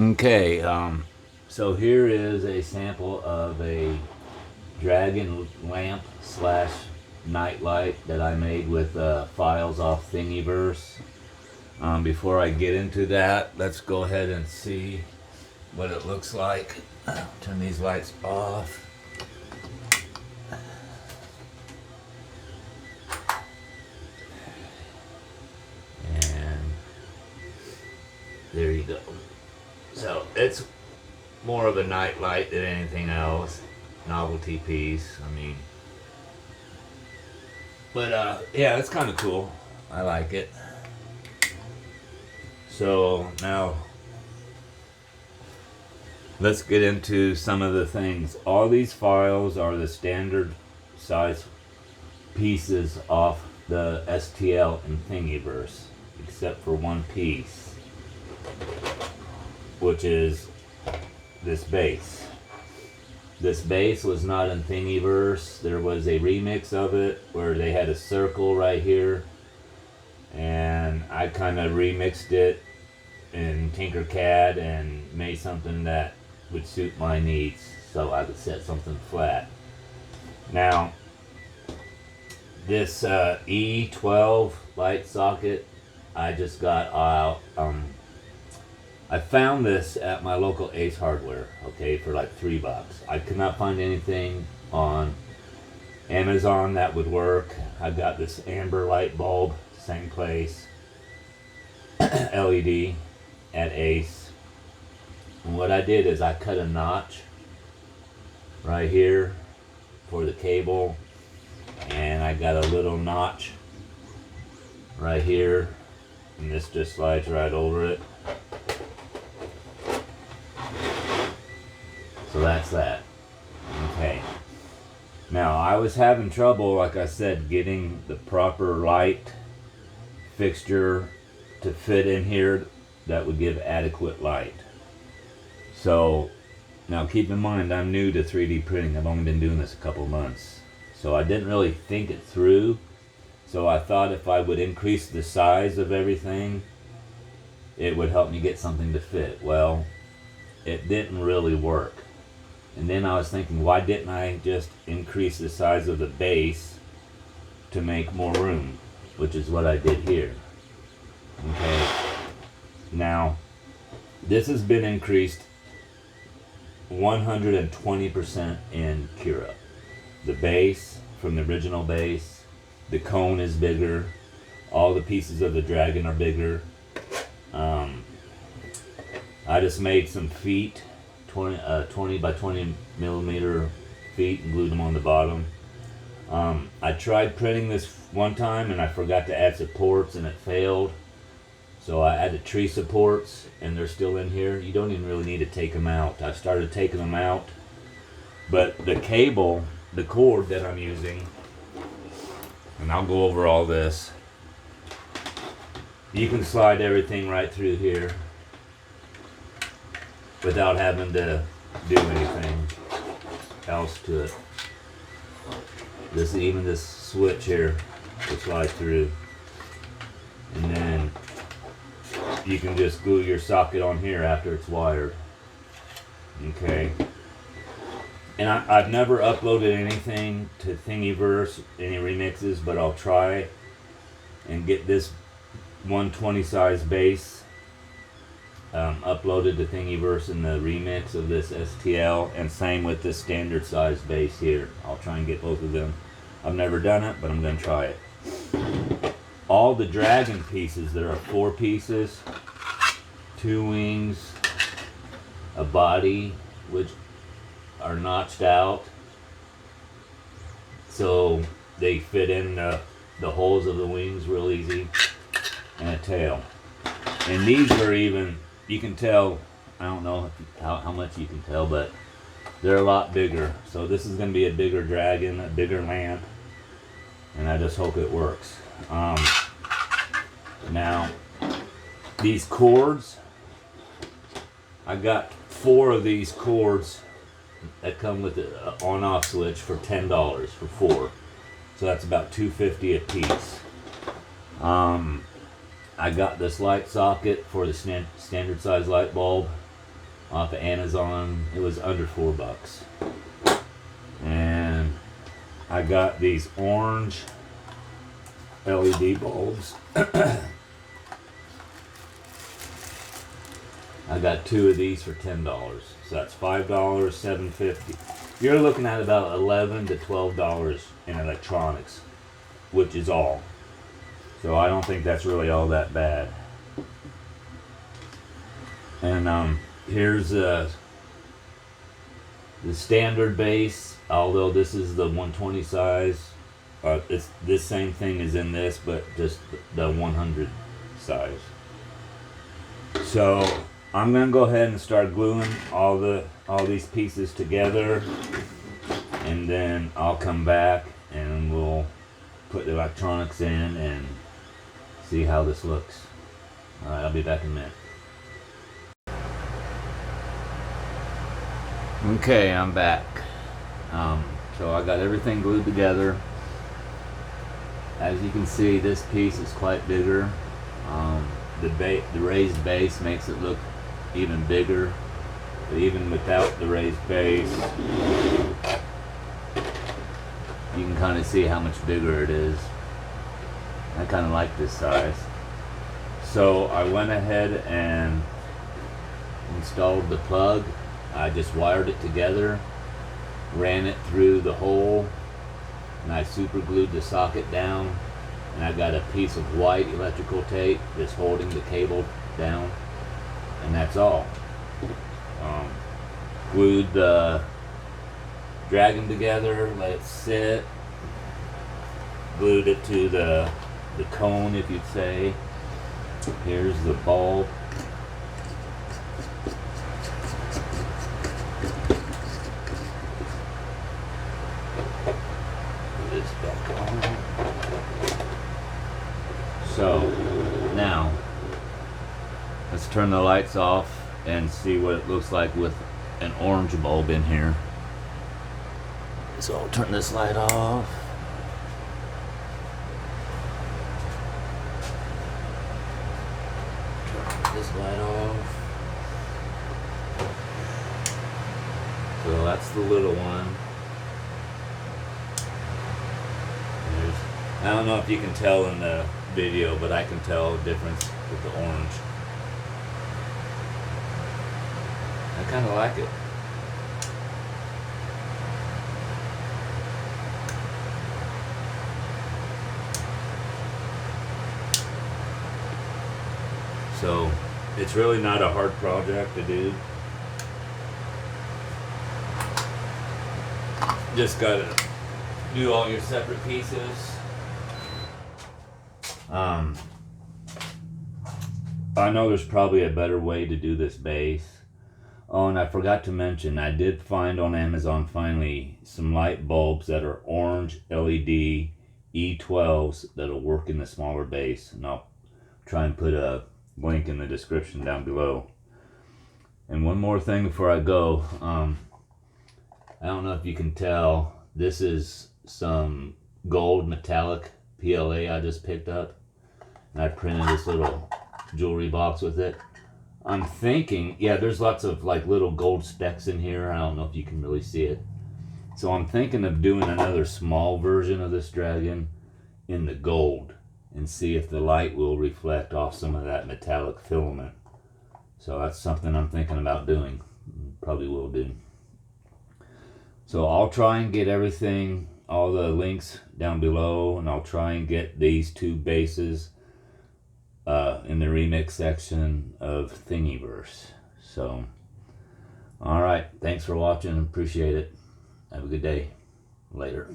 Okay, so here is a sample of a dragon lamp slash nightlight that I made with files off Thingiverse. Before I get into that, let's go ahead and see what it looks like. Turn these lights off. And there you go. So it's more of a night light than anything else. Novelty piece, I mean. But yeah, it's kind of cool. I like it. So now let's get into some of the things. All these files are the standard size pieces off the STL in Thingiverse, except for one piece, which is this base. This base was not in Thingiverse. There was a remix of it where they had a circle right here, and I kind of remixed it in Tinkercad and made something that would suit my needs, so I could set something flat. Now, this E12 light socket I just got out. I found this at my local Ace Hardware, okay, for like $3. I could not find anything on Amazon that would work. I got this amber light bulb, same place, LED at Ace. And what I did is I cut a notch right here for the cable, and I got a little notch right here, and this just slides right over it. So that's that. Okay. Now, I was having trouble, like I said, getting the proper light fixture to fit in here that would give adequate light. So, now keep in mind, I'm new to 3D printing. I've only been doing this a couple months. So I didn't really think it through. So I thought if I would increase the size of everything, it would help me get something to fit. Well, it didn't really work. And then I was thinking, why didn't I just increase the size of the base to make more room? Which is what I did here. Okay. Now, this has been increased 120% in Cura. The base, from the original base, the cone is bigger. All the pieces of the dragon are bigger. I just made some feet. 20 by 20 millimeter feet and glued them on the bottom. I tried printing this one time and I forgot to add supports and it failed. So I added tree supports and they're still in here. You don't even really need to take them out. I started taking them out, but the cable, the cord that I'm using, and I'll go over all this, you can slide everything right through here without having to do anything else to it. Even this switch here will slide through, and then you can just glue your socket on here after it's wired. Okay. And I've never uploaded anything to Thingiverse, any remixes, but I'll try and get this 120 size base uploaded to Thingiverse in the remix of this STL, and same with this standard size base here. I'll try and get both of them. I've never done it, but I'm going to try it. All the dragon pieces, there are 4 pieces, 2 wings, a body, which are notched out so they fit in the holes of the wings real easy, and a tail. And these are even, you can tell, I don't know how much you can tell, but they're a lot bigger. So this is going to be a bigger dragon, a bigger lamp, and I just hope it works. Now, these cords, I got 4 of these cords that come with an on-off switch for $10 for 4. So that's about $2.50 a piece. I got this light socket for the standard size light bulb off of Amazon. It was under $4. And I got these orange LED bulbs. I got 2 of these for $10. So that's $5, $7.50. You're looking at about $11 to $12 in electronics, which is all. So I don't think that's really all that bad. And here's the standard base, although this is the 120 size. It's this same thing is in this, but just the 100 size. So I'm gonna go ahead and start gluing all these pieces together, and then I'll come back and we'll put the electronics in and see how this looks. Alright, I'll be back in a minute. Okay, I'm back. So I got everything glued together. As you can see, this piece is quite bigger. The raised base makes it look even bigger, but even without the raised base, you can kind of see how much bigger it is. I kind of like this size. So I went ahead and installed the plug. I just wired it together, ran it through the hole, and I super glued the socket down, and I got a piece of white electrical tape just holding the cable down, and that's all. Glued the dragon together, let it sit, glued it to the cone, if you'd say. Here's the bulb. So now let's turn the lights off and see what it looks like with an orange bulb in here. So I'll turn this light off. Turn this light off. So that's the little one. I don't know if you can tell in the video, but I can tell the difference with the orange. I kind of like it. So it's really not a hard project to do. Just gotta do all your separate pieces. I know there's probably a better way to do this base. Oh, and I forgot to mention, I did find on Amazon finally some light bulbs that are orange LED E12s that'll work in the smaller base, and I'll try and put a link in the description down below. And one more thing before I go, I don't know if you can tell, this is some gold metallic PLA I just picked up, and I printed this little jewelry box with it. I'm thinking, yeah, there's lots of like little gold specks in here. I don't know if you can really see it. So I'm thinking of doing another small version of this dragon in the gold and see if the light will reflect off some of that metallic filament. So that's something I'm thinking about doing. Probably will do. So I'll try and get everything, all the links down below, and I'll try and get these 2 bases in the remix section of Thingiverse. So, alright, thanks for watching, appreciate it. Have a good day. Later.